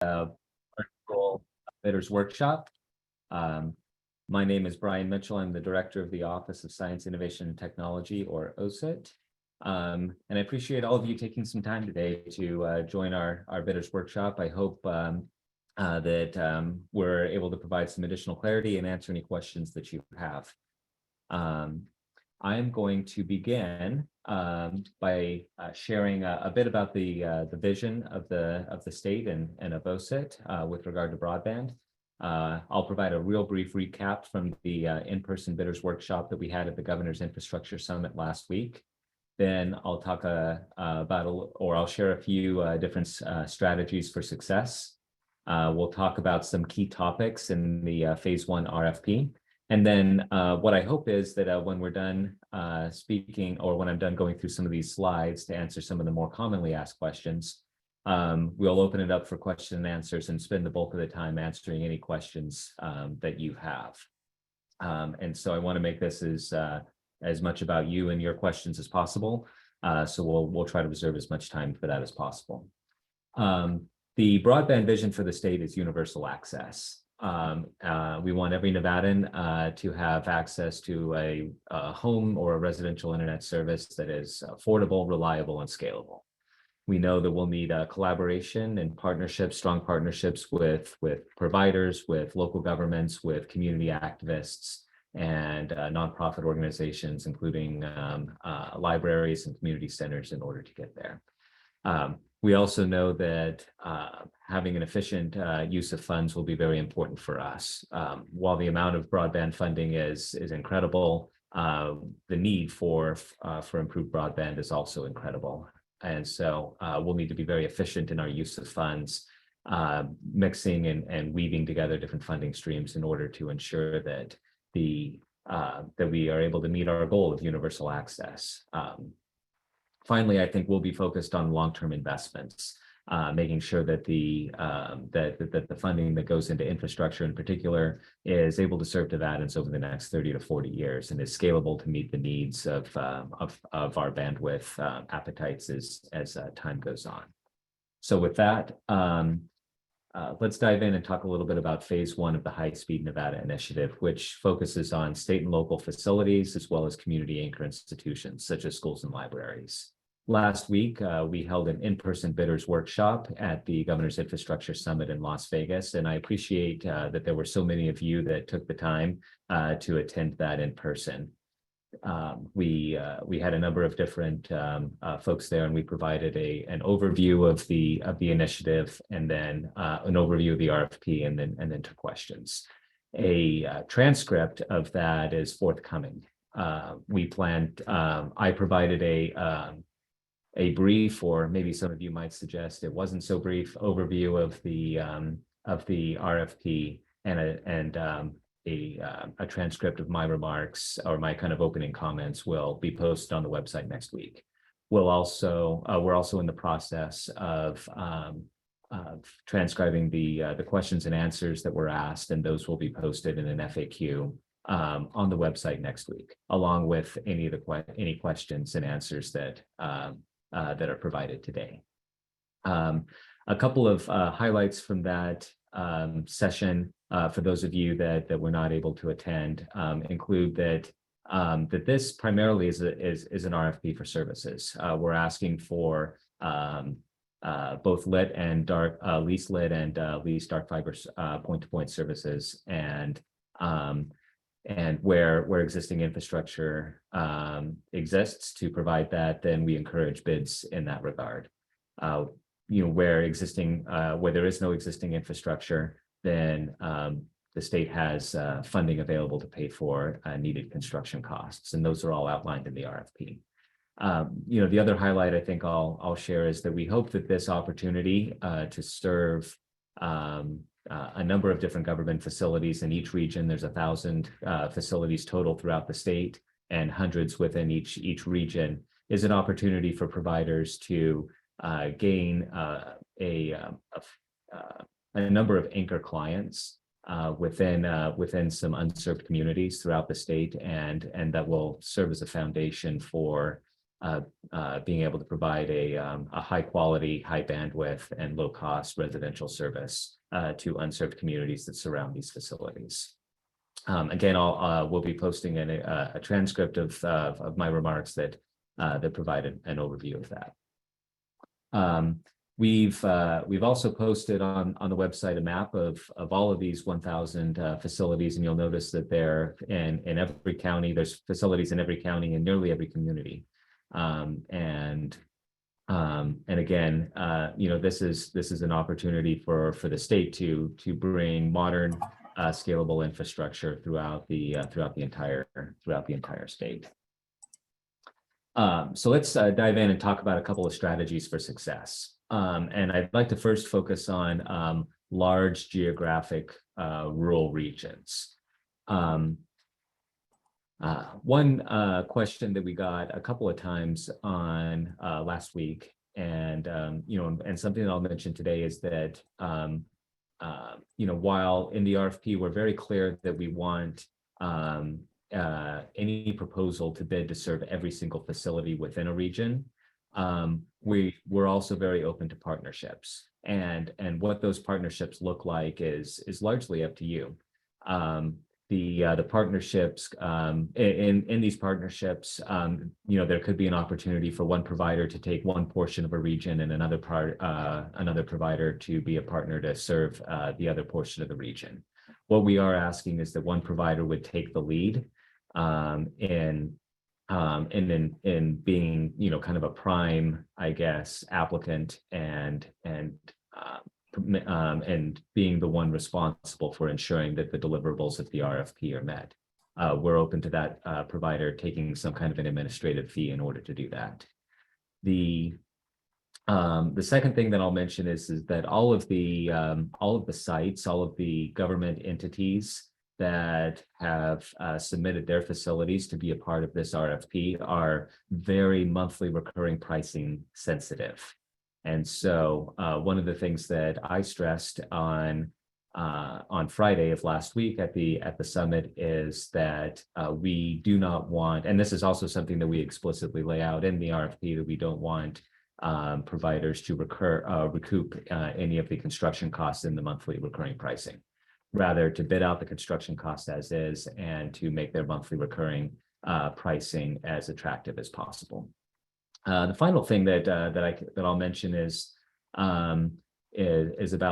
Virtual Bidders Workshop. My name is Brian Mitchell. I'm the Director of the Office of Science, Innovation, and Technology, or OSIT. And I appreciate all of you taking some time today to join our Bidders Workshop. I hope that we're able to provide some additional clarity and answer any questions that you have. I am going to begin by sharing a bit about the vision of the state and of OSIT with regard to broadband. I'll provide a real brief recap from the in-person bidders workshop that we had at the Governor's Infrastructure Summit last week. Then I'll talk I'll share a few different strategies for success. We'll talk about some key topics in the phase 1 RFP. And then what I hope is that when we're done speaking, or when I'm done going through some of these slides to answer some of the more commonly asked questions, we'll open it up for question and answers and spend the bulk of the time answering any questions that you have. And so I want to make this as much about you and your questions as possible. So we'll try to reserve as much time for that as possible. The broadband vision for the state is universal access. We want every Nevadan to have access to a home or a residential internet service that is affordable, reliable, and scalable. We know that we'll need collaboration and partnerships, strong partnerships with providers, with local governments, with community activists, and nonprofit organizations, including libraries and community centers, in order to get there. We also know that having an efficient use of funds will be very important for us. While the amount of broadband funding is incredible, the need for improved broadband is also incredible. And so we'll need to be very efficient in our use of funds, mixing and weaving together different funding streams in order to ensure that that we are able to meet our goal of universal access. Finally, I think we'll be focused on long-term investments, making sure that the funding that goes into infrastructure in particular is able to serve Nevadans over the next 30 to 40 years and is scalable to meet the needs of our bandwidth appetites as time goes on. So with that, let's dive in and talk a little bit about phase 1 of the High Speed Nevada initiative, which focuses on state and local facilities as well as community anchor institutions such as schools and libraries. Last week, we held an in-person bidders workshop at the Governor's Infrastructure Summit in Las Vegas, and I appreciate that there were so many of you that took the time to attend that in person. We had a number of different folks there, and we provided an overview of the initiative, and then an overview of the RFP, and then took questions. A transcript of that is forthcoming. I provided a brief, or maybe some of you might suggest it wasn't so brief, overview of the RFP and a transcript of my remarks, or my kind of opening comments, will be posted on the website next week. We're also in the process of transcribing the questions and answers that were asked, and those will be posted in an FAQ on the website next week, along with any questions and answers that are provided today. A couple of highlights from that session for those of you that were not able to attend include that this primarily is an RFP for services. We're asking for both lit and dark, leased lit and leased dark fiber point-to-point services, and where existing infrastructure exists to provide that, then we encourage bids in that regard. Where there is no existing infrastructure, then the state has funding available to pay for needed construction costs, and those are all outlined in the RFP. The other highlight I think I'll share is that we hope that this opportunity to serve a number of different government facilities in each region — there's 1,000 facilities total throughout the state and hundreds within each region — is an opportunity for providers to gain a number of anchor clients within some unserved communities throughout the state, and that will serve as a foundation for being able to provide a high quality, high bandwidth, and low cost residential service to unserved communities that surround these facilities. Again, we'll be posting a transcript of my remarks that provide an overview of that. We've also posted on the website a map of all of these 1,000 facilities, and you'll notice that they're in every county. There's facilities in every county and nearly every community. And again, this is an opportunity for the state to bring modern, scalable infrastructure throughout the entire state. So let's dive in and talk about a couple of strategies for success. And I'd like to first focus on large geographic rural regions. One question that we got a couple of times on last week, and and something that I'll mention today is that while in the RFP we're very clear that we want any proposal to bid to serve every single facility within a region, we're also very open to partnerships, and what those partnerships look like is largely up to you. The partnerships in these partnerships, there could be an opportunity for one provider to take one portion of a region and another provider to be a partner to serve the other portion of the region. What we are asking is that one provider would take the lead in being, kind of a prime, I guess, applicant and being the one responsible for ensuring that the deliverables of the RFP are met. We're open to that provider taking some kind of an administrative fee in order to do that. The second thing that I'll mention is that all of the sites, all of the government entities that have submitted their facilities to be a part of this RFP are very monthly recurring pricing sensitive. And so one of the things that I stressed on Friday of last week at the summit is that we do not want, and this is also something that we explicitly lay out in the RFP, that we don't want providers to recoup any of the construction costs in the monthly recurring pricing. Rather, to bid out the construction cost as is and to make their monthly recurring pricing as attractive as possible. The final thing that I'll mention is about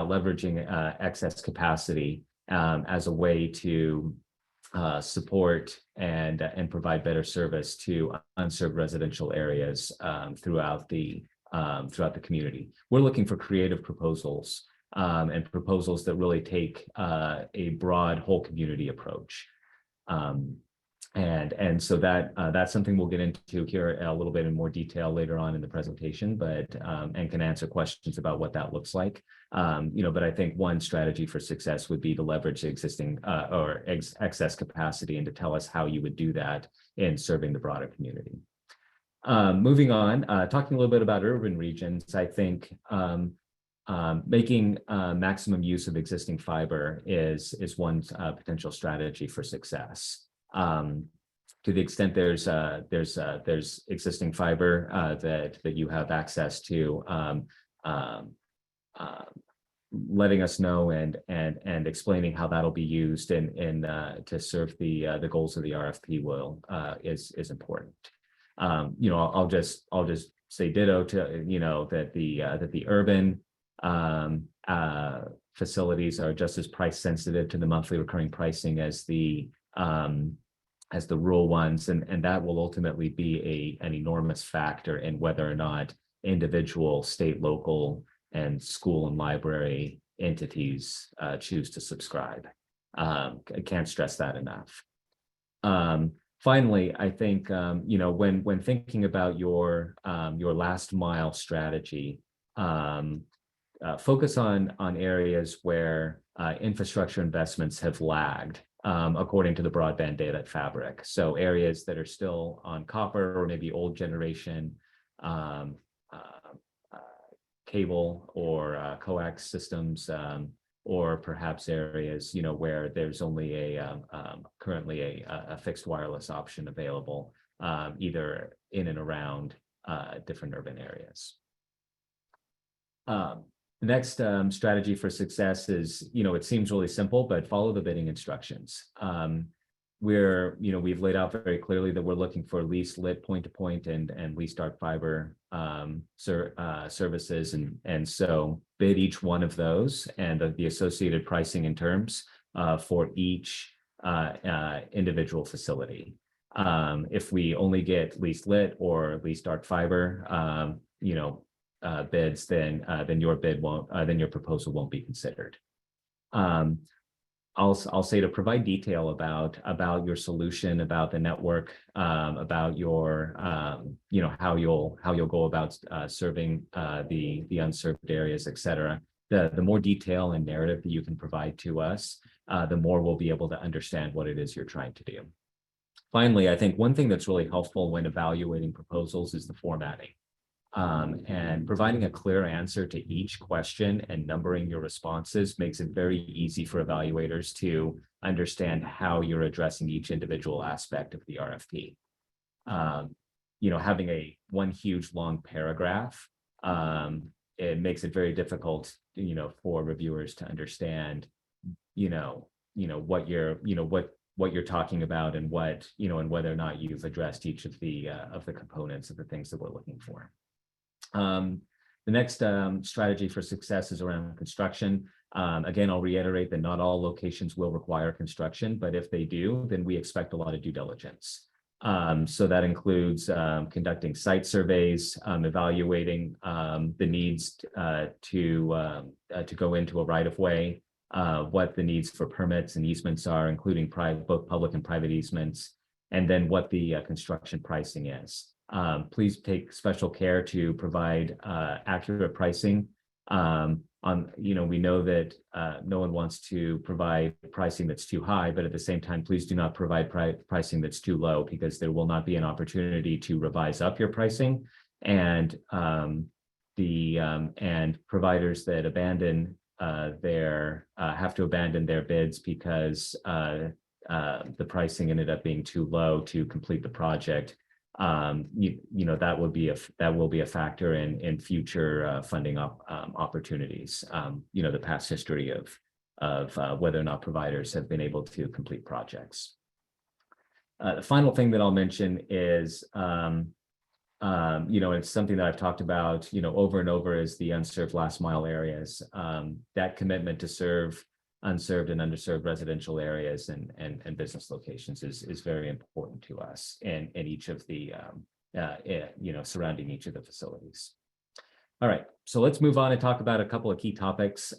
leveraging excess capacity as a way to support and provide better service to unserved residential areas throughout the community. We're looking for creative proposals and proposals that really take a broad whole community approach. And so that's something we'll get into here a little bit in more detail later on in the presentation, but and can answer questions about what that looks like. But I think one strategy for success would be to leverage the existing excess capacity and to tell us how you would do that in serving the broader community. Moving on, talking a little bit about urban regions, I think making maximum use of existing fiber is one potential strategy for success. To the extent there's existing fiber that you have access to, letting us know and explaining how that'll be used to serve the goals of the RFP is important. I'll just say ditto to that the urban facilities are just as price sensitive to the monthly recurring pricing as the rural ones, and that will ultimately be an enormous factor in whether or not individual state, local, and school and library entities choose to subscribe. I can't stress that enough. Finally, I think when thinking about your last mile strategy, focus on areas where infrastructure investments have lagged, according to the broadband data fabric. So areas that are still on copper or maybe old generation cable or coax systems, or perhaps areas where there's only currently a fixed wireless option available, either in and around different urban areas. The next strategy for success is, it seems really simple, but follow the bidding instructions. We've laid out very clearly that we're looking for leased lit point-to-point and leased dark fiber services. And so bid each one of those and the associated pricing and terms for each individual facility. If we only get leased lit or leased dark fiber, bids, then your bid won't, then your proposal won't be considered. I'll say to provide detail about your solution, about the network, about your how you'll go about serving the unserved areas, et cetera. The more detail and narrative that you can provide to us, the more we'll be able to understand what it is you're trying to do. Finally, I think one thing that's really helpful when evaluating proposals is the formatting. And providing a clear answer to each question and numbering your responses makes it very easy for evaluators to understand how you're addressing each individual aspect of the RFP. Having one huge long paragraph, it makes it very difficult, for reviewers to understand, what you're talking about and and whether or not you've addressed each of the components of the things that we're looking for. The next strategy for success is around construction. Again, I'll reiterate that not all locations will require construction, but if they do, then we expect a lot of due diligence. So that includes conducting site surveys, evaluating the needs to go into a right-of-way, what the needs for permits and easements are, including both public and private easements, and then what the construction pricing is. Please take special care to provide accurate pricing. We know that no one wants to provide pricing that's too high, but at the same time, please do not provide pricing that's too low, because there will not be an opportunity to revise up your pricing. And providers that abandon have to abandon their bids because the pricing ended up being too low to complete the project. That will be a factor in future funding opportunities. The past history of whether or not providers have been able to complete projects. The final thing that I'll mention is, it's something that I've talked about, over and over, is the unserved last mile areas. That commitment to serve unserved and underserved residential areas and business locations is very important to us in each of the, surrounding each of the facilities. All right, so let's move on and talk about a couple of key topics.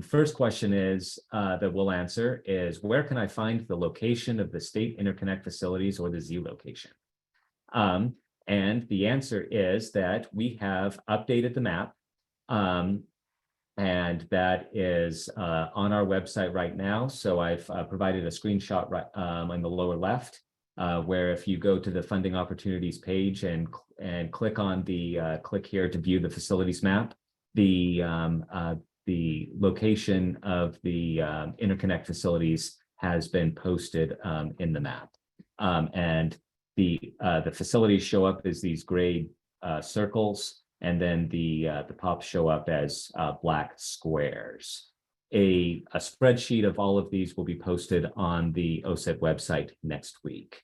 First question is that we'll answer is, where can I find the location of the state interconnect facilities, or the Z location? And the answer is that we have updated the map. And that is on our website right now. So I've provided a screenshot right on the lower left, where if you go to the funding opportunities page and click on the click here to view the facilities map, the location of the interconnect facilities has been posted in the map. And the facilities show up as these gray circles, and then the pops show up as black squares. A spreadsheet of all of these will be posted on the OSET website next week.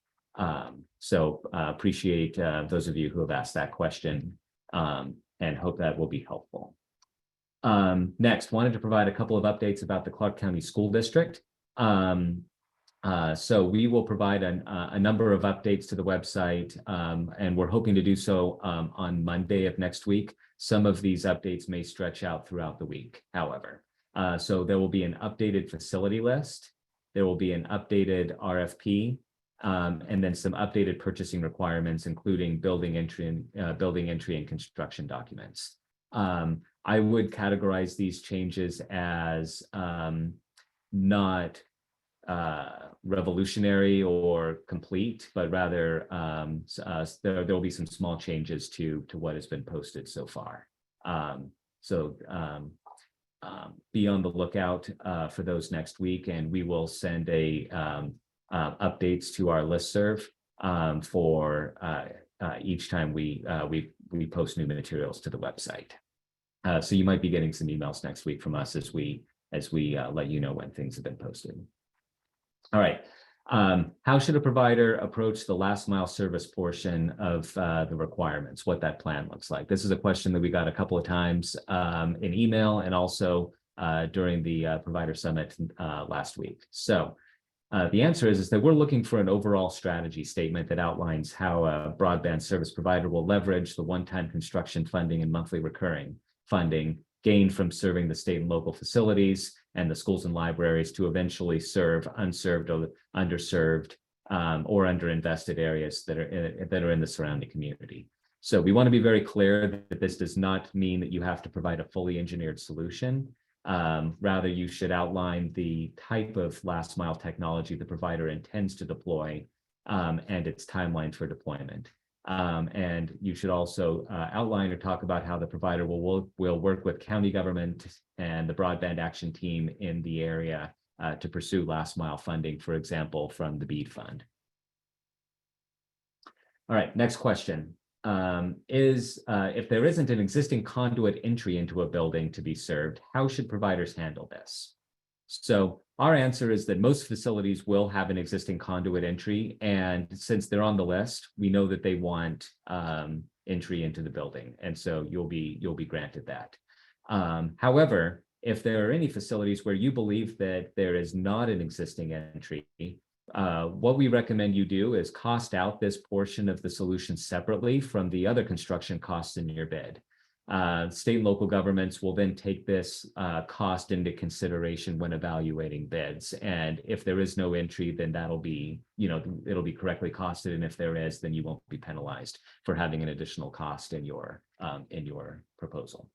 So appreciate those of you who have asked that question, and hope that will be helpful. Next, wanted to provide a couple of updates about the Clark County School District. So we will provide a number of updates to the website, and we're hoping to do so on Monday of next week. Some of these updates may stretch out throughout the week, however. So there will be an updated facility list. There will be an updated RFP, and then some updated purchasing requirements, including building entry and construction documents. I would categorize these changes as not revolutionary or complete, but rather there will be some small changes to what has been posted so far. So be on the lookout for those next week, and we will send updates to our listserv for each time we we post new materials to the website. So you might be getting some emails next week from us as we let you know when things have been posted. All right. How should a provider approach the last mile service portion of the requirements, what that plan looks like? This is a question that we got a couple of times in email and also during the provider summit last week. So the answer is that we're looking for an overall strategy statement that outlines how a broadband service provider will leverage the one-time construction funding and monthly recurring funding gained from serving the state and local facilities and the schools and libraries to eventually serve unserved or underserved or underinvested areas that are in the surrounding community. So we want to be very clear that this does not mean that you have to provide a fully engineered solution. Rather, you should outline the type of last mile technology the provider intends to deploy and its timeline for deployment. And you should also outline or talk about how the provider will work with county government and the broadband action team in the area to pursue last mile funding, for example, from the BEAD fund. All right, next question. If there isn't an existing conduit entry into a building to be served, how should providers handle this? So our answer is that most facilities will have an existing conduit entry, and since they're on the list, we know that they want entry into the building, and so you'll be granted that. However, if there are any facilities where you believe that there is not an existing entry, what we recommend you do is cost out this portion of the solution separately from the other construction costs in your bid. State and local governments will then take this cost into consideration when evaluating bids. And if there is no entry, then that'll be, it'll be correctly costed. And if there is, then you won't be penalized for having an additional cost in your proposal.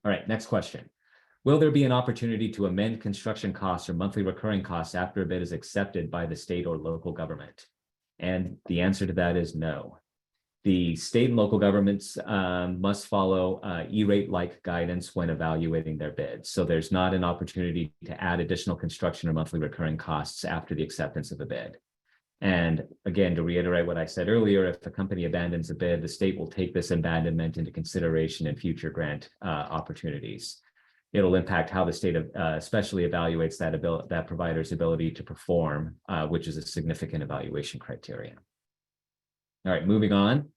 All right, next question. Will there be an opportunity to amend construction costs or monthly recurring costs after a bid is accepted by the state or local government? And the answer to that is no. The state and local governments must follow E-rate-like guidance when evaluating their bids. So there's not an opportunity to add additional construction or monthly recurring costs after the acceptance of a bid. And again, to reiterate what I said earlier, if a company abandons a bid, the state will take this abandonment into consideration in future grant opportunities. It'll impact how the state especially evaluates that provider's ability to perform, which is a significant evaluation criteria. All right, moving on.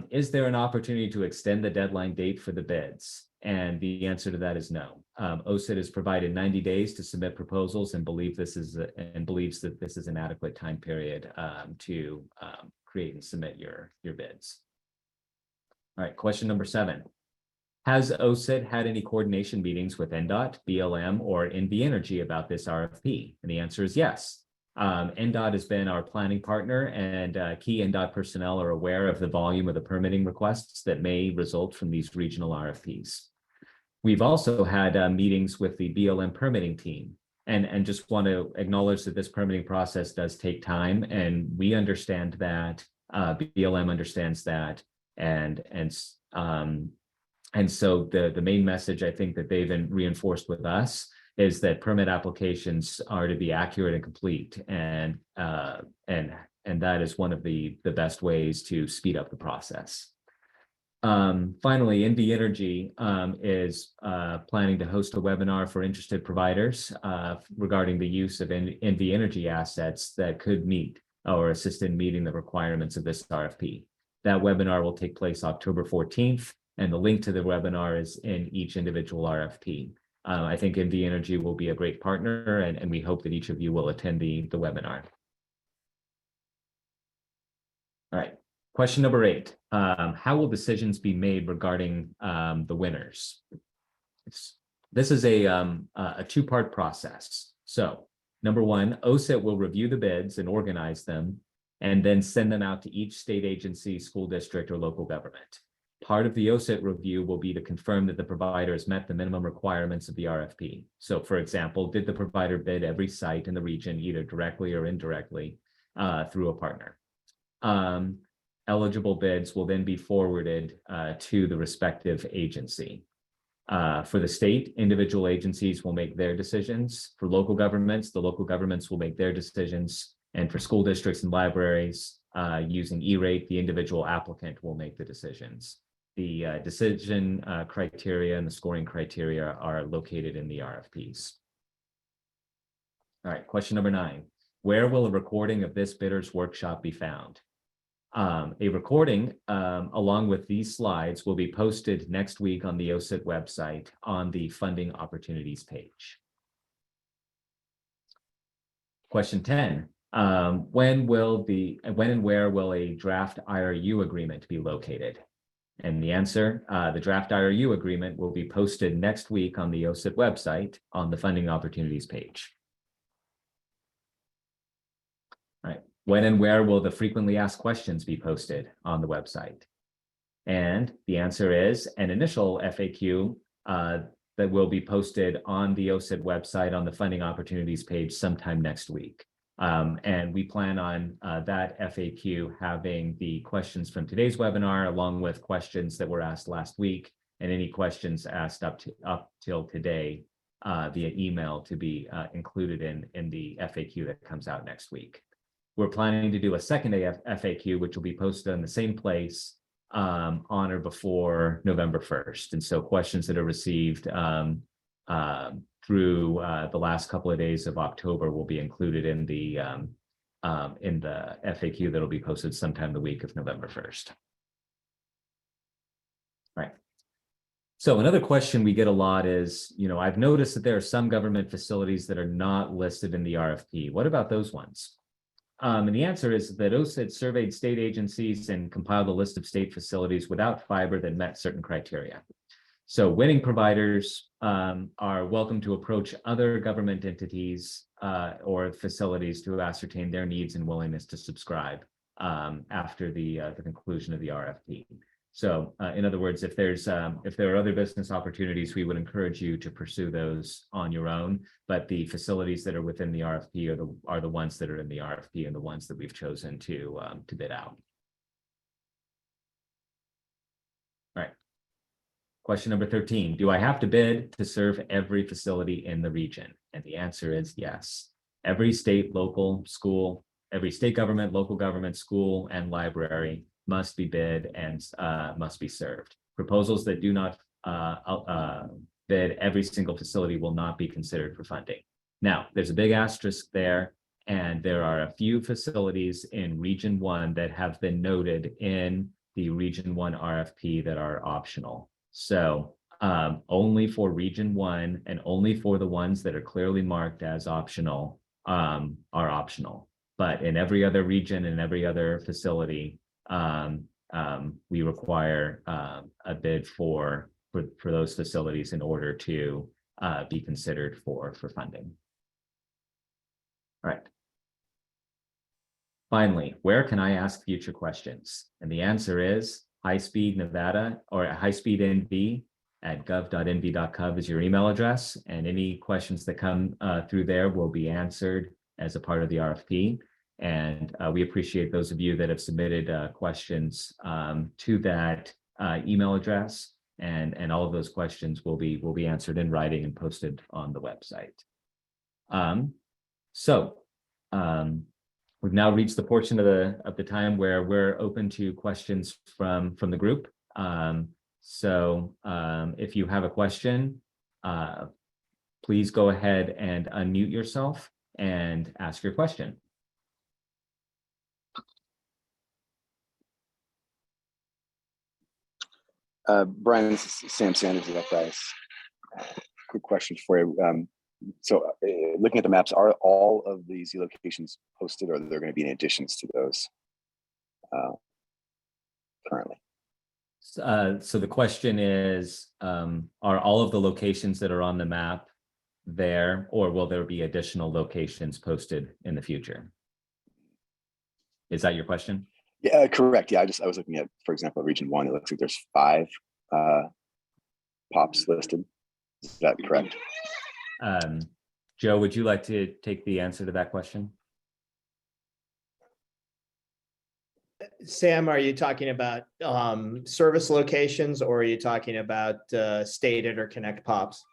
Is there an opportunity to extend the deadline date for the bids? And the answer to that is no. OSIT has provided 90 days to submit proposals and believes that this is an adequate time period to create and submit your bids. All right, question number 7. Has OSIT had any coordination meetings with NDOT, BLM, or NV Energy about this RFP? And the answer is yes. NDOT has been our planning partner, and key NDOT personnel are aware of the volume of the permitting requests that may result from these regional RFPs. We've also had meetings with the BLM permitting team, and just want to acknowledge that this permitting process does take time, and we understand that, BLM understands that, and so the main message I think that they've been reinforced with us is that permit applications are to be accurate and complete, and that is one of the best ways to speed up the process. Finally, NV Energy is planning to host a webinar for interested providers regarding the use of NV Energy assets that could meet or assist in meeting the requirements of this RFP. That webinar will take place October 14th, and the link to the webinar is in each individual RFP. I think NV Energy will be a great partner, and we hope that each of you will attend the webinar. All right, question number 8. How will decisions be made regarding the winners? This is a two-part process. So number 1, OSIT will review the bids and organize them, and then send them out to each state agency, school district, or local government. Part of the OSIT review will be to confirm that the provider has met the minimum requirements of the RFP. So for example, did the provider bid every site in the region, either directly or indirectly, through a partner? Eligible bids will then be forwarded to the respective agency. For the state, individual agencies will make their decisions. For local governments, the local governments will make their decisions. And for school districts and libraries, using E-rate, the individual applicant will make the decisions. The decision criteria and the scoring criteria are located in the RFPs. All right, question number 9. Where will a recording of this bidders workshop be found? A recording along with these slides will be posted next week on the OSIT website on the funding opportunities page. Question 10. When and where will a draft IRU agreement be located? And the answer, the draft IRU agreement will be posted next week on the OSIT website on the funding opportunities page. All right. When and where will the frequently asked questions be posted on the website? And the answer is an initial FAQ that will be posted on the OSIT website on the funding opportunities page sometime next week. And we plan on that FAQ having the questions from today's webinar, along with questions that were asked last week, and any questions asked up till today via email to be included in the FAQ that comes out next week. We're planning to do a second FAQ, which will be posted in the same place on or before November 1st. And so questions that are received through the last couple of days of October will be included in the FAQ that'll be posted sometime the week of November 1st. Right. So another question we get a lot is, I've noticed that there are some government facilities that are not listed in the RFP. What about those ones? And the answer is that OSIT surveyed state agencies and compiled a list of state facilities without fiber that met certain criteria. So winning providers are welcome to approach other government entities or facilities to ascertain their needs and willingness to subscribe after the conclusion of the RFP. So in other words, if there are other business opportunities, we would encourage you to pursue those on your own. But the facilities that are within the RFP are the ones that are in the RFP and the ones that we've chosen to bid out. All right. Question number 13. Do I have to bid to serve every facility in the region? And the answer is yes. Every state, local school, every state government, local government, school, and library must be bid and must be served. Proposals that do not bid every single facility will not be considered for funding. Now, there's a big asterisk there, and there are a few facilities in Region 1 that have been noted in the Region 1 RFP that are optional. So only for Region 1 and only for the ones that are clearly marked as optional are optional. But in every other region and every other facility, we require a bid for those facilities in order to be considered for funding. All right. Finally, where can I ask future questions? And the answer is highspeed Nevada or highspeednv@gov.nv.gov is your email address, and any questions that come through there will be answered as a part of the RFP. And we appreciate those of you that have submitted questions to that email address, and all of those questions will be answered in writing and posted on the website. We've now reached the portion of the time where we're open to questions from the group. If you have a question, please go ahead and unmute yourself and ask your question. Brian, this is Sam Sanders of FIS. Quick question for you. Looking at the maps, are all of these locations posted, or are there going to be any additions to those currently? So the question is, are all of the locations that are on the map there, or will there be additional locations posted in the future? Is that your question? Yeah, correct. Yeah, I was looking at, for example, Region 1. It looks like there's 5 POPs listed. Is that correct? Joe, would you like to take the answer to that question? Sam, are you talking about service locations, or are you talking about state interconnect POPs?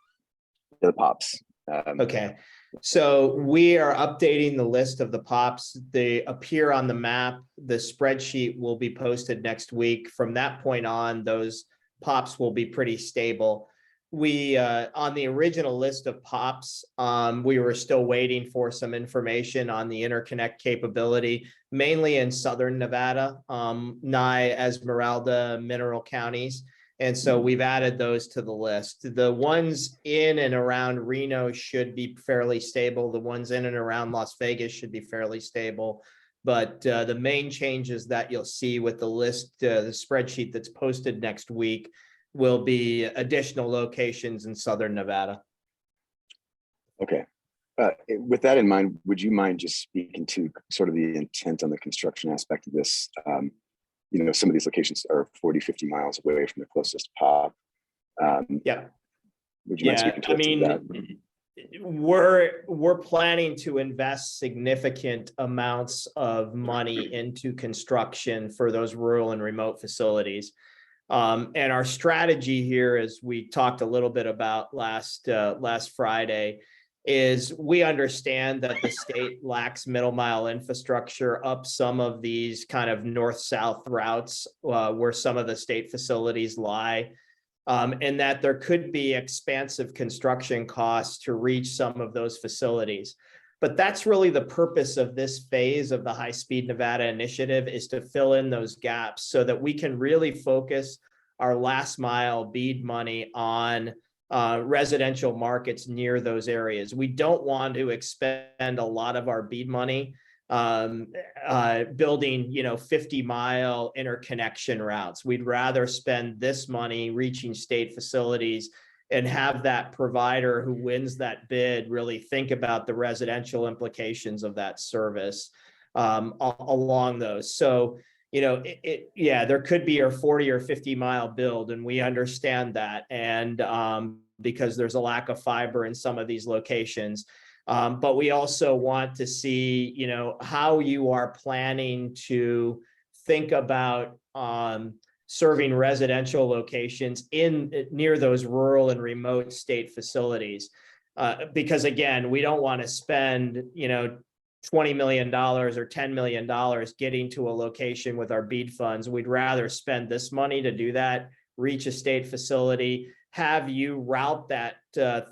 The POPs. Okay, so we are updating the list of the POPs. They appear on the map. The spreadsheet will be posted next week. From that point on, those POPs will be pretty stable. We, on the original list of POPs, we were still waiting for some information on the interconnect capability, mainly in southern Nevada, Nye, Esmeralda, Mineral counties. And so we've added those to the list. The ones in and around Reno should be fairly stable. The ones in and around Las Vegas should be fairly stable. But the main changes that you'll see with the list, the spreadsheet that's posted next week, will be additional locations in southern Nevada. Okay. With that in mind, would you mind just speaking to sort of the intent on the construction aspect of this? You know, some of these locations are 40, 50 miles away from the closest POP. Yeah. Would you mind speaking to that? We're planning to invest significant amounts of money into construction for those rural and remote facilities. And our strategy here, as we talked a little bit about last Friday, is we understand that the state lacks middle mile infrastructure up some of these kind of north-south routes where some of the state facilities lie, and that there could be expansive construction costs to reach some of those facilities. But that's really the purpose of this phase of the High Speed Nevada initiative, is to fill in those gaps so that we can really focus our last mile BEAD money on residential markets near those areas. We don't want to expend a lot of our BEAD money building, 50-mile interconnection routes. We'd rather spend this money reaching state facilities and have that provider who wins that bid really think about the residential implications of that service along those. So, there could be a 40 or 50-mile build, and we understand that. And because there's a lack of fiber in some of these locations. But we also want to see, how you are planning to think about serving residential locations near those rural and remote state facilities. Because again, we don't want to spend, $20 million or $10 million getting to a location with our BEAD funds. We'd rather spend this money to do that, reach a state facility, have you route that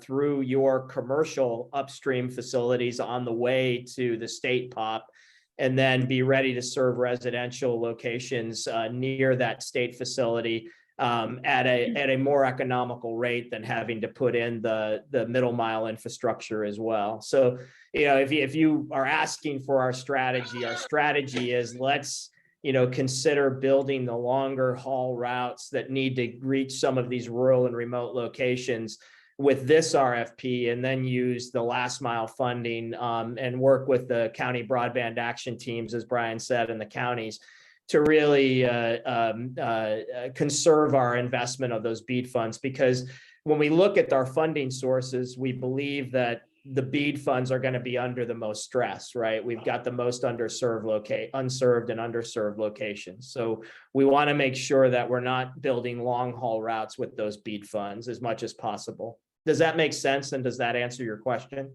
through your commercial upstream facilities on the way to the state POP, and then be ready to serve residential locations near that state facility at a more economical rate than having to put in the middle mile infrastructure as well. So, if you are asking for our strategy is let's consider building the longer haul routes that need to reach some of these rural and remote locations with this RFP, and then use the last mile funding and work with the county broadband action teams, as Brian said, in the counties, to really conserve our investment of those BEAD funds. Because when we look at our funding sources, we believe that the BEAD funds are going to be under the most stress, right? We've got the most unserved and underserved locations. So we want to make sure that we're not building long haul routes with those BEAD funds as much as possible. Does that make sense? And does that answer your question?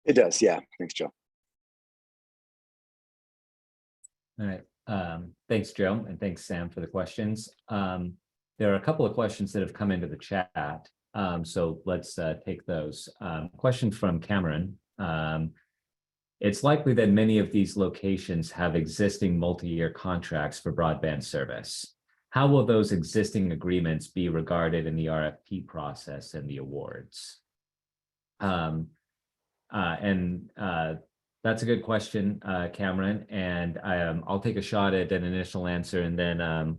It does. Yeah. Thanks, Joe. All right. Thanks, Joe, and thanks, Sam, for the questions. There are a couple of questions that have come into the chat. So let's take those. Question from Cameron. It's likely that many of these locations have existing multi-year contracts for broadband service. How will those existing agreements be regarded in the RFP process and the awards? That's a good question, Cameron, and I'll take a shot at an initial answer, and then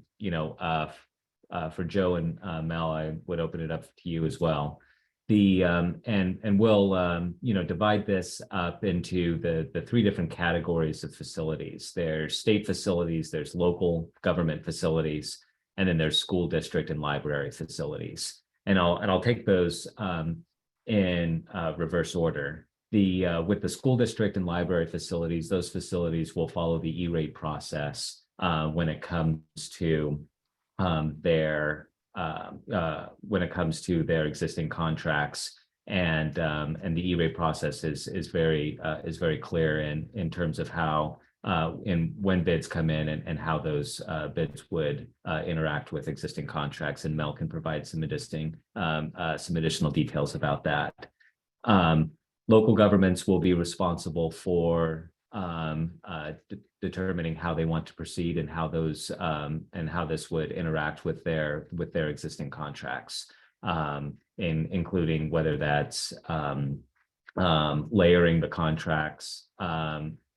for Joe and Mel, I would open it up to you as well. We'll divide this up into the three different categories of facilities. There's state facilities, there's local government facilities, and then there's school district and library facilities. And I'll take those in reverse order. With the school district and library facilities, those facilities will follow the E-rate process when it comes to their existing contracts, And the E-rate process is very clear in terms of how and when bids come in and how those bids would interact with existing contracts. And Mel can provide some additional details about that. Local governments will be responsible for determining how they want to proceed and how those and how this would interact with their existing contracts, including whether that's layering the contracts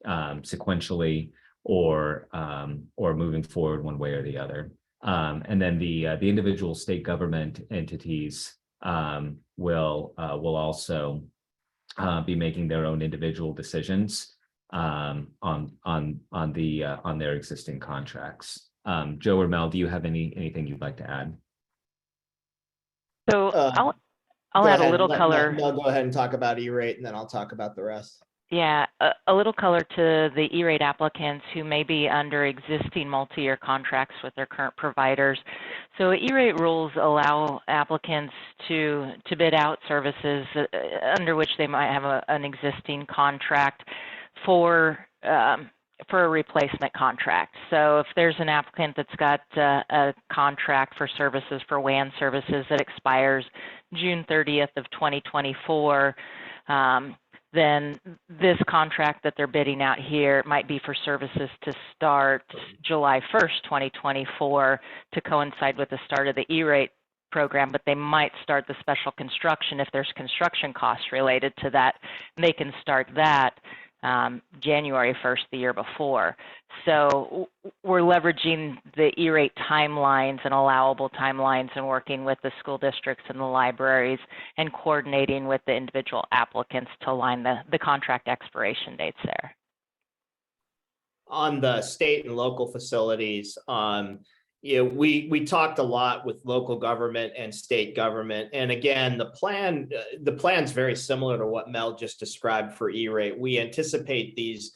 sequentially or moving forward one way or the other. And then the individual state government entities will also be making their own individual decisions on their existing contracts. Joe or Mel, do you have anything you'd like to add? So I'll Go add a ahead, little let color. Mel go ahead and talk about E-rate, and then I'll talk about the rest. Yeah, a little color to the E-rate applicants who may be under existing multi-year contracts with their current providers. So E-rate rules allow applicants to bid out services under which they might have an existing contract for a replacement contract. So if there's an applicant that's got a contract for services for WAN services that expires June 30th of 2024, then this contract that they're bidding out here might be for services to start July 1st, 2024 to coincide with the start of the E-rate program, but they might start the special construction if there's construction costs related to that. And they can start that January 1st the year before. So we're leveraging the E-rate timelines and allowable timelines and working with the school districts and the libraries and coordinating with the individual applicants to align the contract expiration dates there. On the state and local facilities, we talked a lot with local government and state government. And again, the plan's very similar to what Mel just described for E-rate. We anticipate these,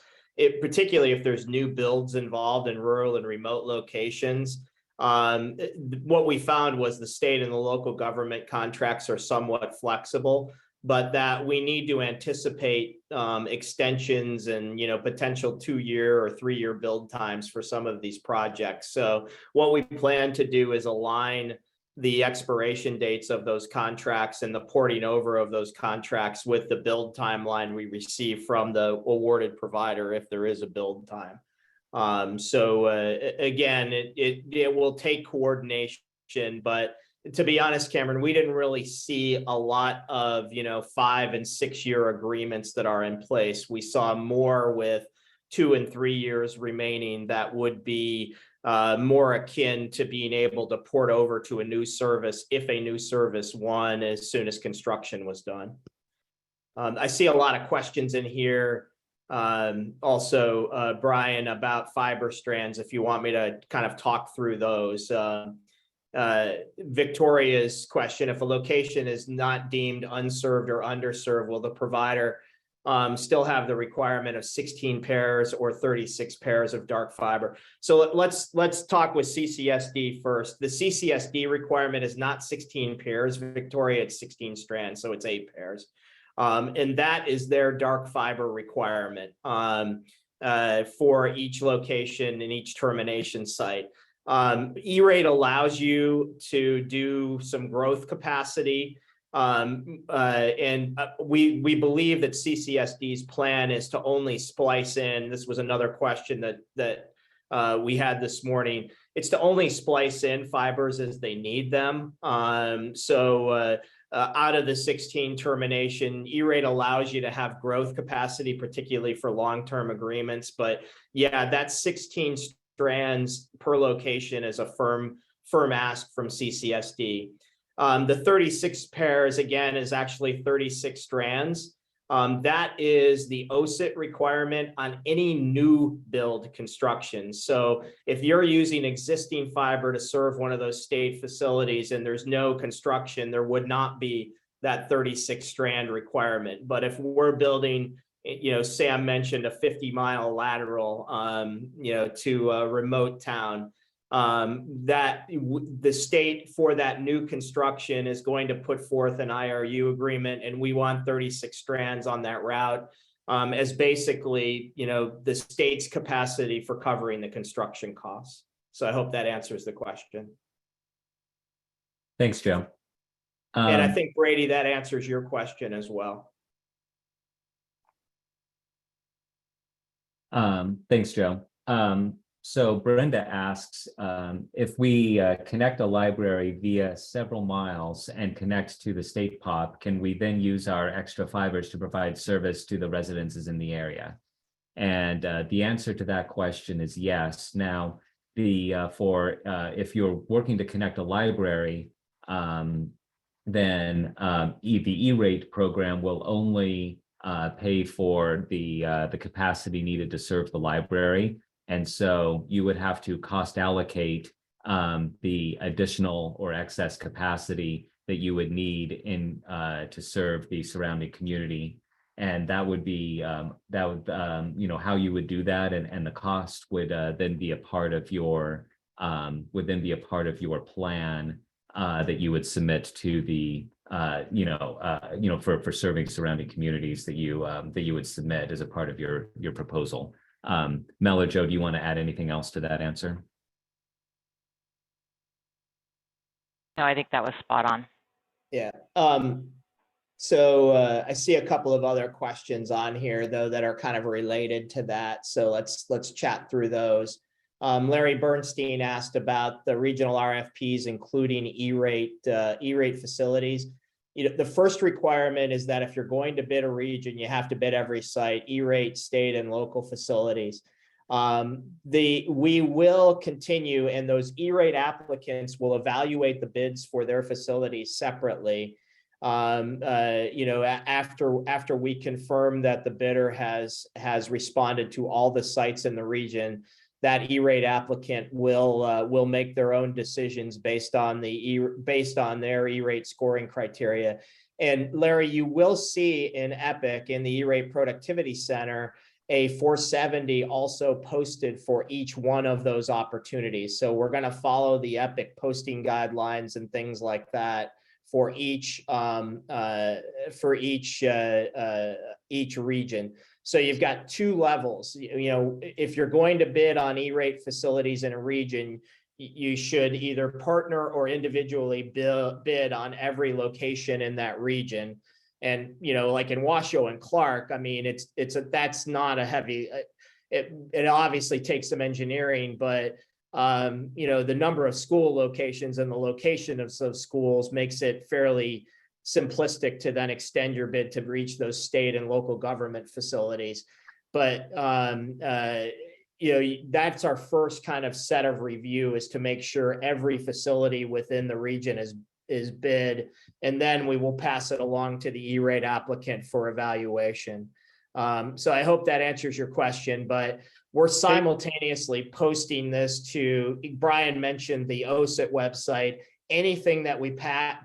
particularly if there's new builds involved in rural and remote locations. What we found was the state and the local government contracts are somewhat flexible, but that we need to anticipate extensions and potential 2-year or 3-year build times for some of these projects. So what we plan to do is align the expiration dates of those contracts and the porting over of those contracts with the build timeline we receive from the awarded provider if there is a build time. Again, it will take coordination, but to be honest, Cameron, we didn't really see a lot of 5- and 6-year agreements that are in place. We saw more with 2 and 3 years remaining that would be more akin to being able to port over to a new service if a new service won as soon as construction was done. I see a lot of questions in here. Also, Brian, about fiber strands, if you want me to kind of talk through those. Victoria's question, if a location is not deemed unserved or underserved, will the provider still have the requirement of 16 pairs or 36 pairs of dark fiber? So let's talk with CCSD first. The CCSD requirement is not 16 pairs, Victoria, it's 16 strands, so it's 8 pairs. And that is their dark fiber requirement for each location and each termination site. E-rate allows you to do some growth capacity. We believe that CCSD's plan is to only splice in. This was another question that we had this morning. It's to only splice in fibers as they need them. Out of the 16 termination, E-rate allows you to have growth capacity, particularly for long-term agreements. But yeah, that's 16 strands per location is a firm ask from CCSD. The 36 pairs, again, is actually 36 strands. That is the OSIT requirement on any new build construction. So if you're using existing fiber to serve one of those state facilities and there's no construction, there would not be that 36 strand requirement. But if we're building, Sam mentioned a 50-mile lateral, to a remote town, the state for that new construction is going to put forth an IRU agreement, and we want 36 strands on that route as basically, the state's capacity for covering the construction costs. So I hope that answers the question. Thanks, Joe. And I think, Brady, that answers your question as well. Thanks, Joe. So Brenda asks, if we connect a library via several miles and connect to the state POP, can we then use our extra fibers to provide service to the residences in the area? And the answer to that question is yes. Now, if you're working to connect a library, then the E-rate program will only pay for the capacity needed to serve the library. And so you would have to cost allocate the additional or excess capacity that you would need to serve the surrounding community. And that would be how you would do that, and the cost would then be a part of your plan that you would submit to the for serving surrounding communities that you would submit as a part of your proposal. Mel or Joe, do you want to add anything else to that answer? No, I think that was spot on. Yeah. So I see a couple of other questions on here, though, that are kind of related to that. So let's chat through those. Larry Bernstein asked about the regional RFPs, including E-rate facilities. The first requirement is that if you're going to bid a region, you have to bid every site, E-rate, state, and local facilities. We will continue, and those E-rate applicants will evaluate the bids for their facilities separately. After we confirm that the bidder has responded to all the sites in the region, that E-rate applicant will make their own decisions based on their E-rate scoring criteria. And Larry, you will see in Epic, in the E-rate Productivity Center, a 470 also posted for each one of those opportunities. So we're going to follow the Epic posting guidelines and things like that for each region. So you've got two levels. If you're going to bid on E-rate facilities in a region, you should either partner or individually bid on every location in that region. And like in Washoe and Clark, I mean, that's not a heavy. It obviously takes some engineering, but the number of school locations and the location of those schools makes it fairly simplistic to then extend your bid to reach those state and local government facilities. But that's our first kind of set of review, is to make sure every facility within the region is bid, and then we will pass it along to the E-rate applicant for evaluation. So I hope that answers your question, but we're simultaneously posting this to, Brian mentioned the OSIT website. Anything that we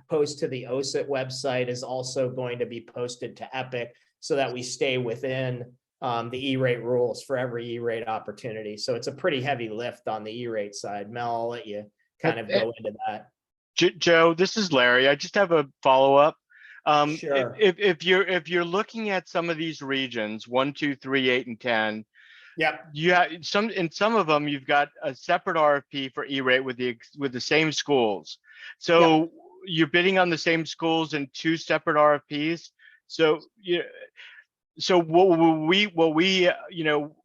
post to the OSIT website is also going to be posted to Epic, so that we stay within the E-rate rules for every E-rate opportunity. So it's a pretty heavy lift on the E-rate side. Mel, I'll let you kind of go into that. Joe, this is Larry. I just have a follow-up. Sure. If you're looking at some of these regions, 1, 2, 3, 8, and 10, yep, you have some of them you've got a separate RFP for E-rate with the same schools. So yep, you're bidding on the same schools in 2 separate RFPs. So what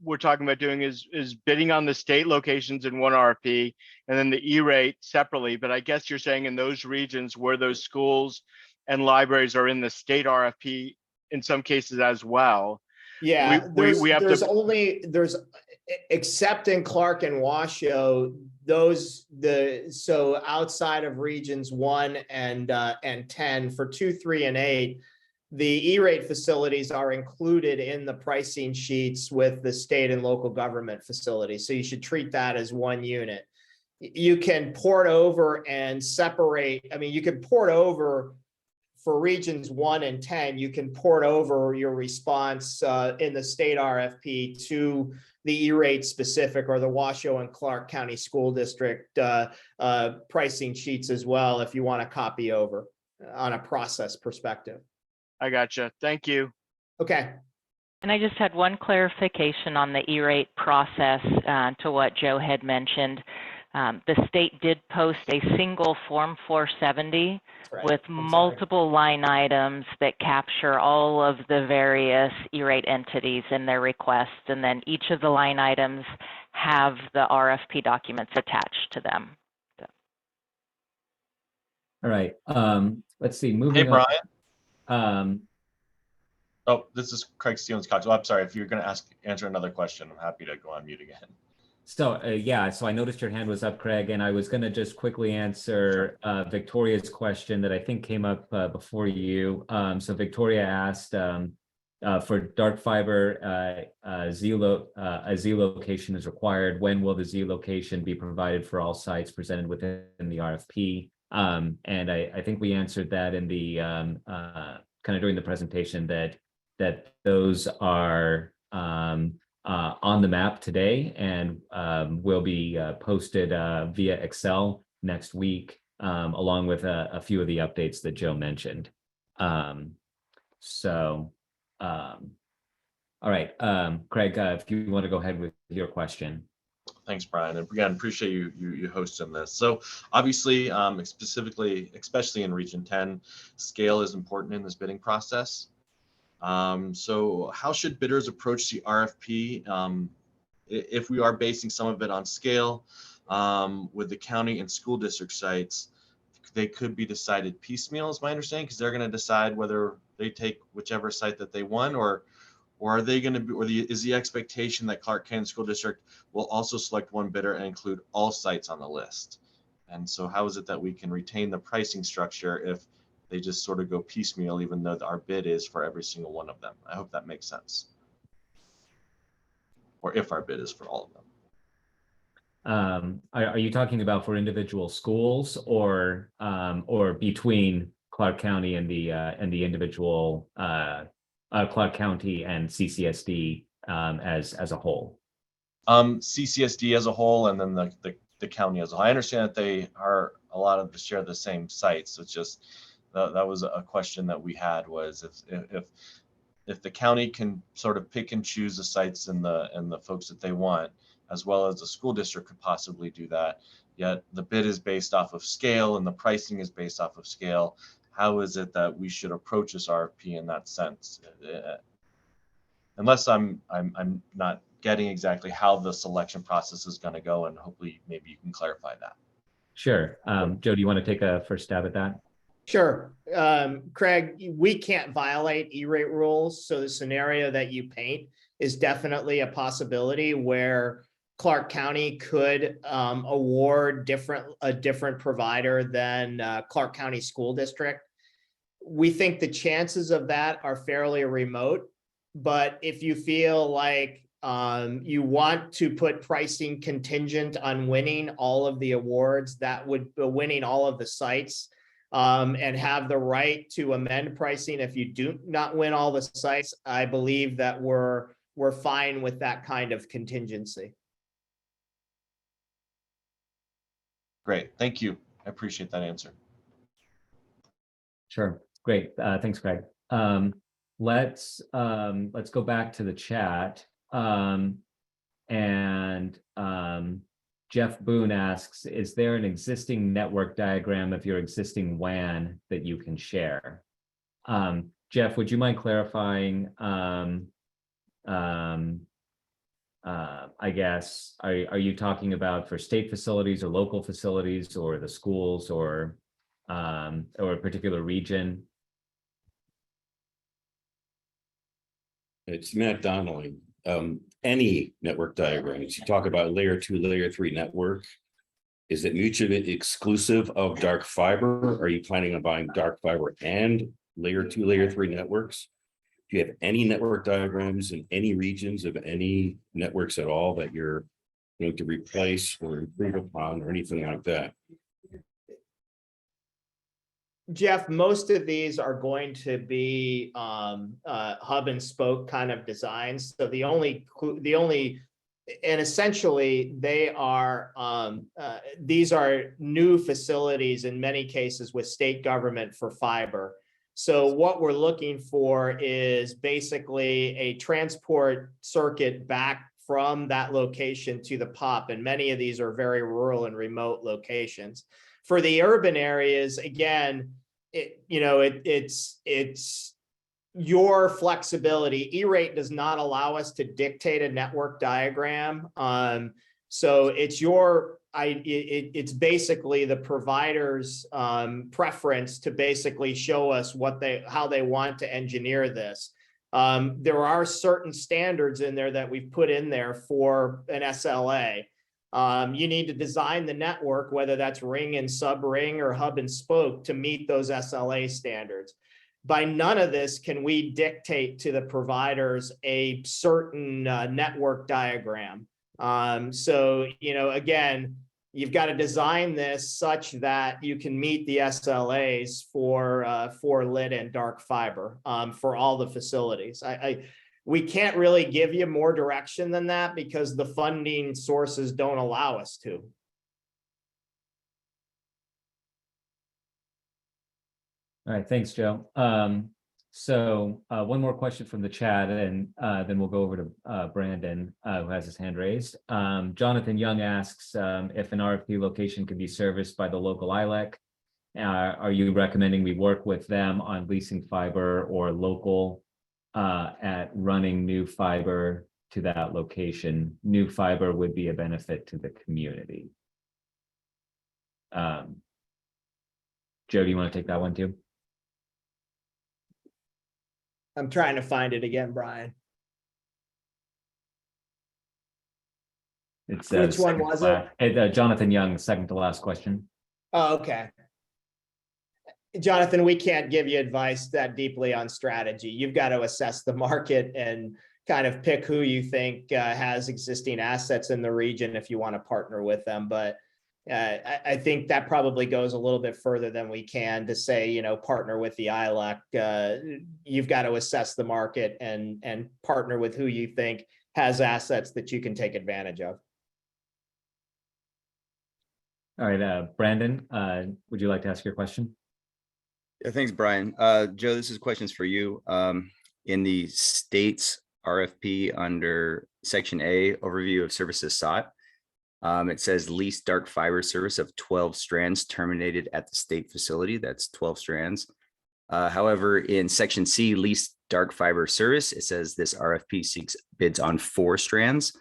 we're talking about doing is bidding on the state locations in one RFP, and then the E-rate separately. But I guess you're saying in those regions where those schools and libraries are in the state RFP in some cases as well. Yeah, except in Clark and Washoe, so outside of regions 1 and 10, for 2, 3, and 8, the E-rate facilities are included in the pricing sheets with the state and local government facilities. So you should treat that as one unit. You can port over and separate. I mean, you can port over for regions 1 and 10, you can port over your response in the state RFP to the E-rate specific or the Washoe and Clark County School District pricing sheets as well, if you want to copy over on a process perspective. I gotcha. Thank you. Okay. And I just had one clarification on the E-rate process to what Joe had mentioned. The state did post a single Form 470 Right. with multiple line items that capture all of the various E-rate entities in their requests, and then each of the line items have the RFP documents attached to them. All right, let's see, Hey, moving on. Brian. Oh, this is Craig Stevens-Cox. Oh, I'm sorry. If you're going to answer another question, I'm happy to go on mute again. So yeah, so I noticed your hand was up, Craig, and I was going to just quickly answer Victoria's question that I think came up before you. So Victoria asked for dark fiber, a Z location is required. When will the Z location be provided for all sites presented within the RFP? And I think we answered that in the kind of during the presentation that those are on the map today and will be posted via Excel next week, along with a few of the updates that Joe mentioned. All right, Craig, if you want to go ahead with your question. Thanks, Brian. And again, appreciate you hosting this. So obviously, specifically, especially in Region 10, scale is important in this bidding process. So how should bidders approach the RFP if we are basing some of it on scale with the county and school district sites? They could be decided piecemeal, is my understanding, because they're going to decide whether they take whichever site that they want, or are they going to be, or is the expectation that Clark County School District will also select one bidder and include all sites on the list? And so how is it that we can retain the pricing structure if they just sort of go piecemeal, even though our bid is for every single one of them? I hope that makes sense. Or if our bid is for all of them. Are you talking about for individual schools or between Clark County and the individual Clark County and CCSD as a whole? CCSD as a whole, and then the county as a whole. I understand that they are a lot of the share the same sites. It's just that was a question that we had, was if the county can sort of pick and choose the sites and the folks that they want, as well as the school district could possibly do that, yet the bid is based off of scale and the pricing is based off of scale. How is it that we should approach this RFP in that sense? Unless I'm not getting exactly how the selection process is going to go, and hopefully maybe you can clarify that. Sure. Joe, do you want to take a first stab at that? Sure. Craig, we can't violate E-rate rules. So the scenario that you paint is definitely a possibility where Clark County could award a different provider than Clark County School District. We think the chances of that are fairly remote, but if you feel like you want to put pricing contingent on winning all of the awards, that would winning all of the sites, and have the right to amend pricing if you do not win all the sites, I believe that we're fine with that kind of contingency. Great, thank you. I appreciate that answer. Sure, great. Thanks, Craig. Let's go back to the chat. Jeff Boone asks, is there an existing network diagram of your existing WAN that you can share? Jeff, would you mind clarifying, I guess, are you talking about for state facilities or local facilities or the schools or a particular region? It's Matt Donnelly. Any network diagrams, you talk about layer 2, layer 3 network, is it mutually exclusive of dark fiber? Are you planning on buying dark fiber and layer 2, layer 3 networks? Do you have any network diagrams in any regions of any networks at all that you're going to replace or improve upon or anything like that? Jeff, most of these are going to be hub and spoke kind of designs. So and essentially they are these are new facilities in many cases with state government for fiber. So what we're looking for is basically a transport circuit back from that location to the POP, and many of these are very rural and remote locations. For the urban areas, again, it's your flexibility. E-rate does not allow us to dictate a network diagram. So it's basically the provider's preference to basically show us how they want to engineer this. There are certain standards in there that we've put in there for an SLA. You need to design the network, whether that's ring and sub-ring or hub and spoke, to meet those SLA standards. By none of this can we dictate to the providers a certain network diagram. So, again, you've got to design this such that you can meet the SLAs for lit and dark fiber for all the facilities. We can't really give you more direction than that because the funding sources don't allow us to. All right, thanks, Joe. So one more question from the chat, and then we'll go over to Brandon, who has his hand raised. Jonathan Young asks if an RFP location can be serviced by the local ILEC. Are you recommending we work with them on leasing fiber or local at running new fiber to that location? New fiber would be a benefit to the community. Joe, do you want to take that one too? I'm trying to find it again, Brian. It's which one was it? Jonathan Young, second to last question. Oh, okay. Jonathan, we can't give you advice that deeply on strategy. You've got to assess the market and kind of pick who you think has existing assets in the region if you want to partner with them. But I think that probably goes a little bit further than we can to say, partner with the ILEC. You've got to assess the market and partner with who you think has assets that you can take advantage of. All right, Brandon, would you like to ask your question? Yeah, thanks, Brian. Joe, this is questions for you. In the state's RFP under Section A, overview of services sought, it says lease dark fiber service of 12 strands terminated at the state facility. That's 12 strands. However, in Section C, lease dark fiber service, it says this RFP seeks bids on 4 strands.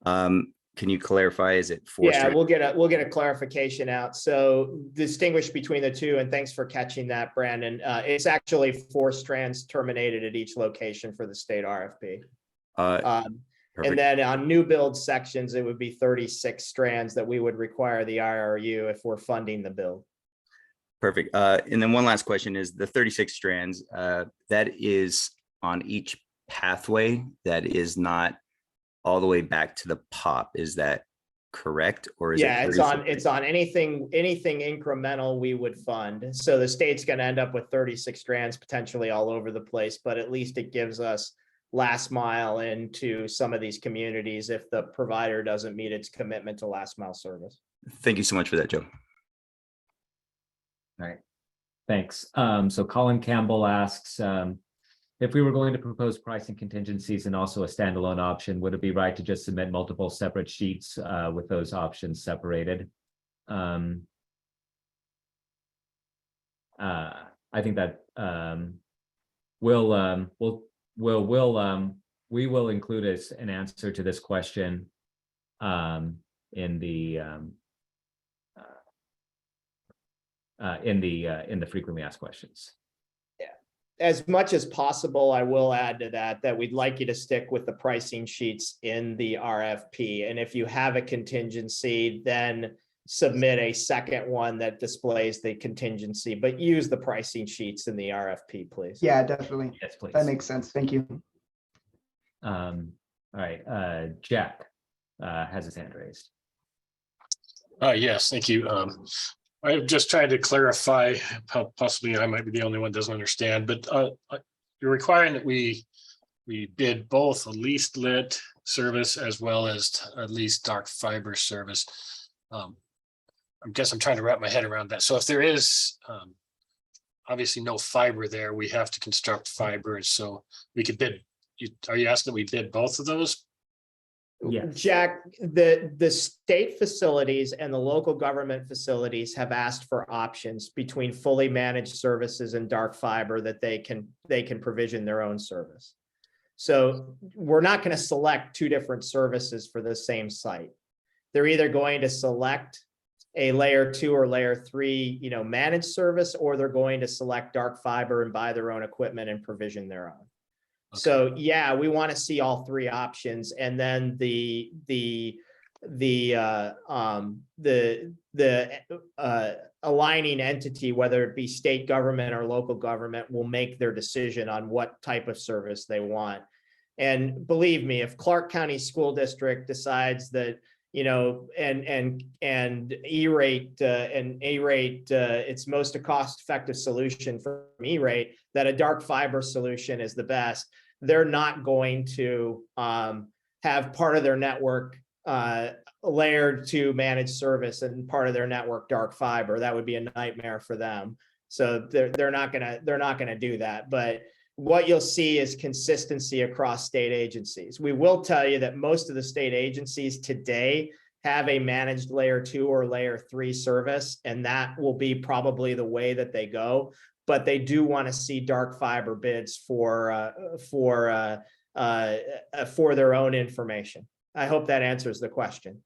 Can you clarify? Is it 4? Yeah, we'll get a clarification out. So distinguish between the two, and thanks for catching that, Brandon. It's actually 4 strands terminated at each location for the state RFP. And then on new build sections, it would be 36 strands that we would require the IRU if we're funding the build. Perfect. And then one last question is the 36 strands, that is on each pathway, that is not all the way back to the POP. Is that correct? Or is it's on anything incremental we would fund. So the state's going to end up with 36 strands potentially all over the place, but at least it gives us last mile into some of these communities if the provider doesn't meet its commitment to last mile service. Thank you so much for that, Joe. All right, thanks. So Colin Campbell asks, if we were going to propose pricing contingencies and also a standalone option, would it be right to just submit multiple separate sheets with those options separated? I think that we will include an answer to this question in the frequently asked questions. Yeah, as much as possible, I will add to that we'd like you to stick with the pricing sheets in the RFP. And if you have a contingency, then submit a second one that displays the contingency, but use the pricing sheets in the RFP, please. Yeah, definitely. Yes, please. That makes sense. Thank you. All right, Jack has his hand raised. Yes, thank you. I'm just trying to clarify, possibly I might be the only one that doesn't understand, but you're requiring that we bid both a leased lit service as well as a leased dark fiber service. I guess I'm trying to wrap my head around that. So if there is obviously no fiber there, we have to construct fiber. So we could bid, are you asking that we bid both of those? Yes. Jack, the state facilities and the local government facilities have asked for options between fully managed services and dark fiber that they can provision their own service. So we're not going to select two different services for the same site. They're either going to select a layer 2 or layer 3, managed service, or they're going to select dark fiber and buy their own equipment and provision their own. Okay. So yeah, we want to see all three options, and then the aligning entity, whether it be state government or local government, will make their decision on what type of service they want. And believe me, if Clark County School District decides that, and E-rate its most cost-effective solution from E-rate, that a dark fiber solution is the best, they're not going to have part of their network layered to managed service and part of their network dark fiber. That would be a nightmare for them. So they're not gonna do that. But what you'll see is consistency across state agencies. We will tell you that most of the state agencies today have a managed layer 2 or layer 3 service, and that will be probably the way that they go. But they do want to see dark fiber bids for their own information. I hope that answers the question.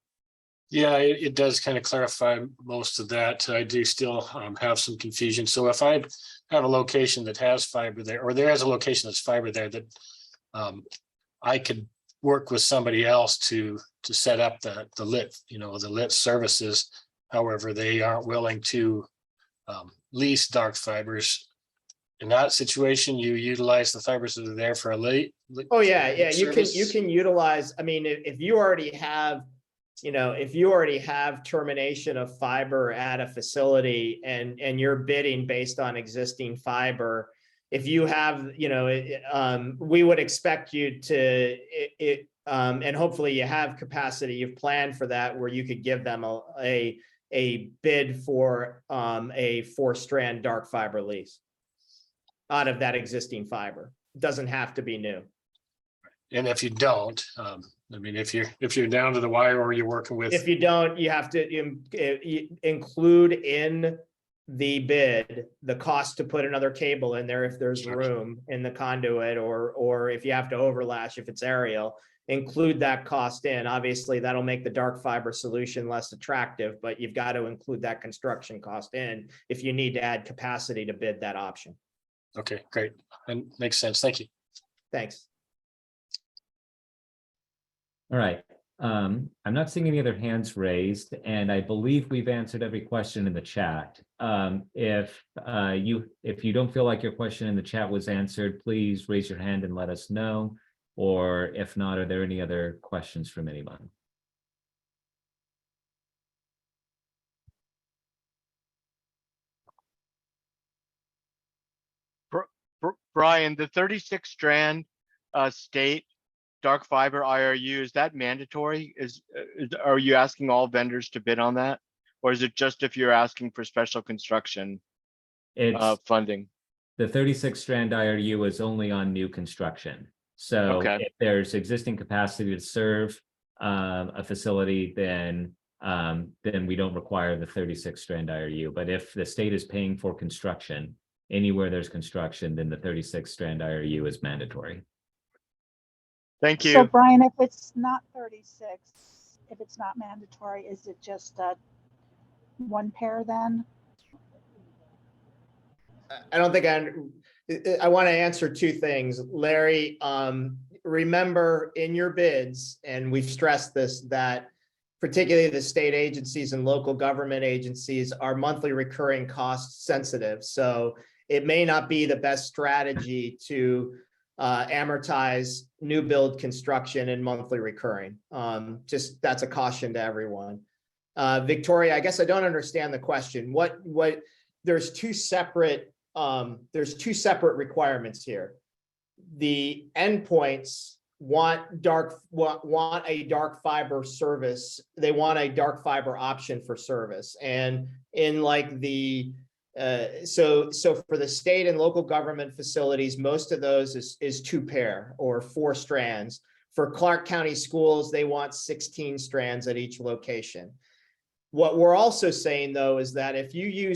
Yeah, it does kind of clarify most of that. I do still have some confusion. So if I have a location that has fiber there, or there is a location that's fiber there, that I could work with somebody else to set up the lit, the lit services. However, they aren't willing to lease dark fibers. In that situation, you utilize the fibers that are there for a late. Oh yeah, you can utilize. I mean, if you already have, if you already have termination of fiber at a facility and you're bidding based on existing fiber, if you have, we would expect you to, and hopefully you have capacity, you've planned for that, where you could give them a bid for a 4-strand dark fiber lease out of that existing fiber. It doesn't have to be new. And if you don't, I mean, if you're down to the wire, or you're working with, if you don't, you have to include in the bid the cost to put another cable in there if there's room in the conduit, or if you have to overlash if it's aerial, include that cost in. Obviously, that'll make the dark fiber solution less attractive, but you've got to include that construction cost in if you need to add capacity to bid that option. Okay, great. And makes sense. Thank you. Thanks. All right. I'm not seeing any other hands raised, and I believe we've answered every question in the chat. If you don't feel like your question in the chat was answered, please raise your hand and let us know. Or if not, are there any other questions from anyone? Brian, the 36-strand state dark fiber IRU, is that mandatory? Are you asking all vendors to bid on that? Or is it just if you're asking for special construction funding? The 36-strand IRU is only on new construction. So if there's existing capacity to serve a facility, then we don't require the 36-strand IRU. But if the state is paying for construction, anywhere there's construction, then the 36-strand IRU is mandatory. Thank you. So Brian, if it's not 36, if it's not mandatory, is it just one pair then? I don't think I want to answer two things. Larry, remember in your bids, and we've stressed this, that particularly the state agencies and local government agencies are monthly recurring cost sensitive. So it may not be the best strategy to amortize new build construction and monthly recurring. Just that's a caution to everyone. Victoria, I guess I don't understand the question. There's two separate requirements here. The endpoints want a dark fiber service. They want a dark fiber option for service. And in like the so for the state and local government facilities, most of those is 2 pair or 4 strands. For Clark County schools, they want 16 strands at each location. What we're also saying though is that if you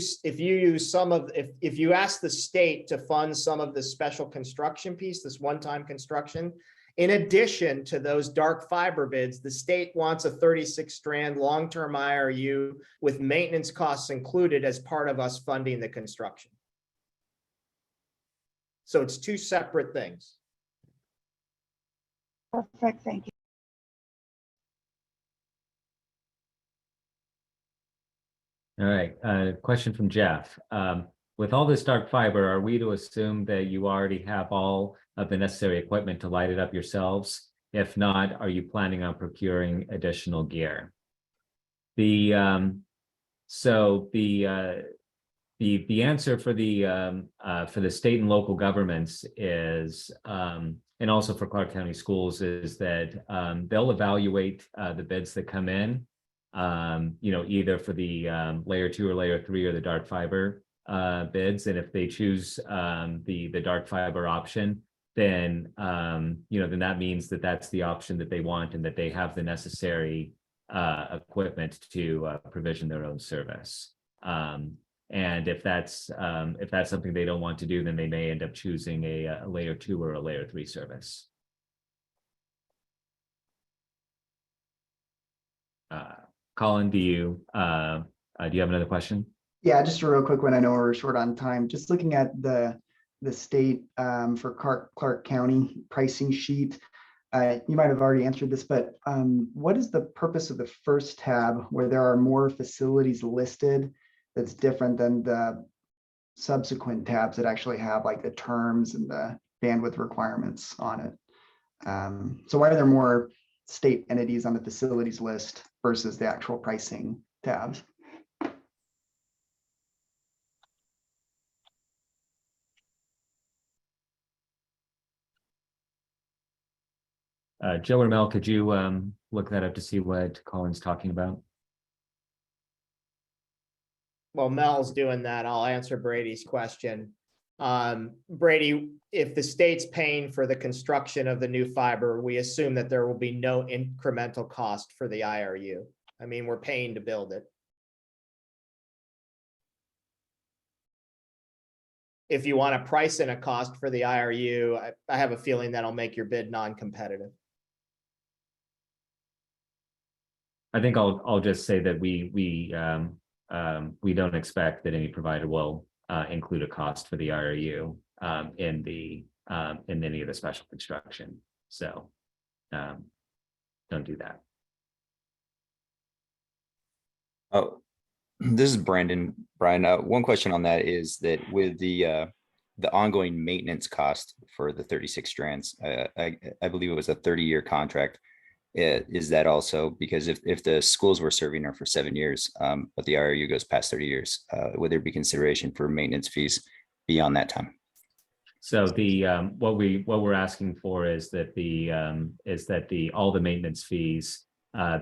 ask the state to fund some of the special construction piece, this one-time construction, in addition to those dark fiber bids, the state wants a 36-strand long-term IRU with maintenance costs included as part of us funding the construction. So it's 2 separate things. Perfect, thank you. All right, question from Jeff. With all this dark fiber, are we to assume that you already have all of the necessary equipment to light it up yourselves? If not, are you planning on procuring additional gear? The answer for the state and local governments is, and also for Clark County Schools, is that they'll evaluate the bids that come in, either for the layer 2 or layer 3 or the dark fiber bids. And if they choose the dark fiber option, then then that means that that's the option that they want and that they have the necessary equipment to provision their own service. And if that's something they don't want to do, then they may end up choosing a layer 2 or a layer 3 service. Colin, do you have another question? Yeah, just a real quick one. I know we're short on time. Just looking at the state for Clark County pricing sheet. You might have already answered this, but what is the purpose of the first tab where there are more facilities listed that's different than the subsequent tabs that actually have like the terms and the bandwidth requirements on it? So why are there more state entities on the facilities list versus the actual pricing tabs? Jill or Mel, could you look that up to see what Colin's talking about? Well, Mel's doing that. I'll answer Brady's question. Brady, if the state's paying for the construction of the new fiber, we assume that there will be no incremental cost for the IRU. I mean, we're paying to build it. If you want to price in a cost for the IRU, I have a feeling that'll make your bid non-competitive. I think I'll just say that we don't expect that any provider will include a cost for the IRU in any of the special construction. So don't do that. Oh, this is Brandon. Brian, one question on that is that with the ongoing maintenance cost for the 36 strands, I believe it was a 30-year contract. Is that also because if the schools we're serving are for 7 years, but the IRU goes past 30 years, would there be consideration for maintenance fees beyond that time? So the what we're asking for is that all the maintenance fees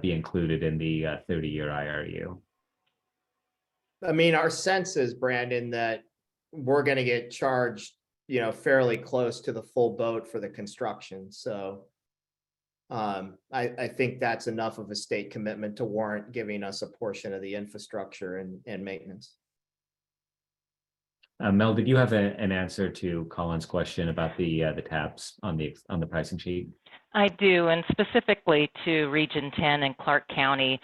be included in the 30-year IRU. I mean, our sense is, Brandon, that we're going to get charged, fairly close to the full boat for the construction. So I think that's enough of a state commitment to warrant giving us a portion of the infrastructure and maintenance. Mel, did you have an answer to Colin's question about the tabs on the pricing sheet? I do, and specifically to Region 10 and Clark County.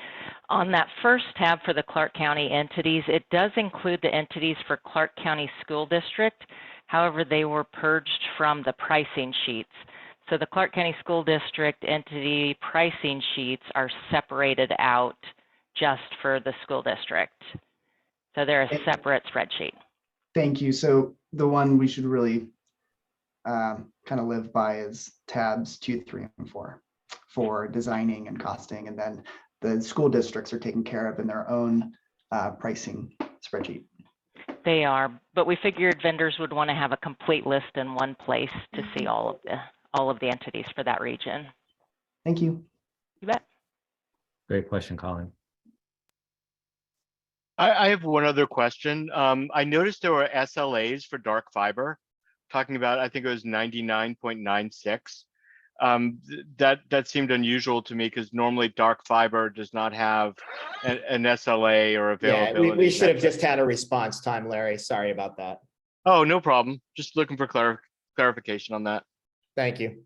On that first tab for the Clark County entities, it does include the entities for Clark County School District. However, they were purged from the pricing sheets. So the Clark County School District entity pricing sheets are separated out just for the school district. So they're a separate spreadsheet. Thank you. So the one we should really kind of live by is tabs 2, 3, and 4 for designing and costing. And then the school districts are taken care of in their own pricing spreadsheet. They are, but we figured vendors would want to have a complete list in one place to see all of the entities for that region. Thank you. You bet. Great question, Colin. I have one other question. I noticed there were SLAs for dark fiber, talking about, I think it was 99.96. That seemed unusual to me because normally dark fiber does not have an SLA or Yeah, availability. we should have just had a response time, Larry. Sorry about that. Oh, no problem. Just looking for clarification on that. Thank you.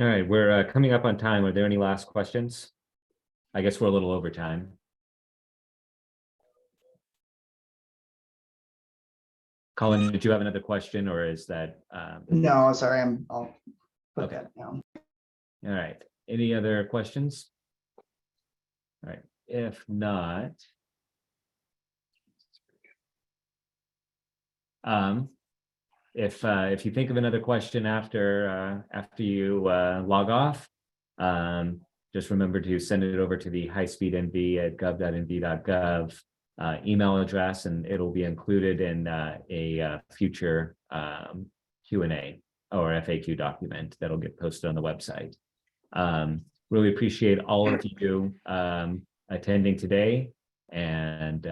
All right, we're coming up on time. Are there any last questions? I guess we're a little over time. Colin, did you have another question, or is that? No, sorry, I'll put Okay. that down. All right. Any other questions? All right. If not, if you think of another question after you log off, just remember to send it over to the highspeednv@gov.nv.gov email address, and it'll be included in a future Q&A or FAQ document that'll get posted on the website. Really appreciate all of you attending today, and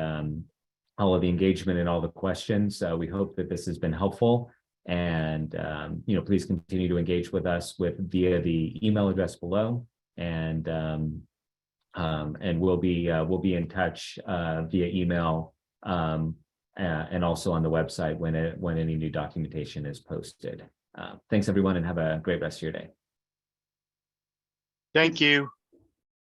all of the engagement and all the questions. We hope that this has been helpful, and please continue to engage with us via the email address below, and we'll be in touch via email and also on the website when any new documentation is posted. Thanks everyone, and have a great rest of your day. Thank you.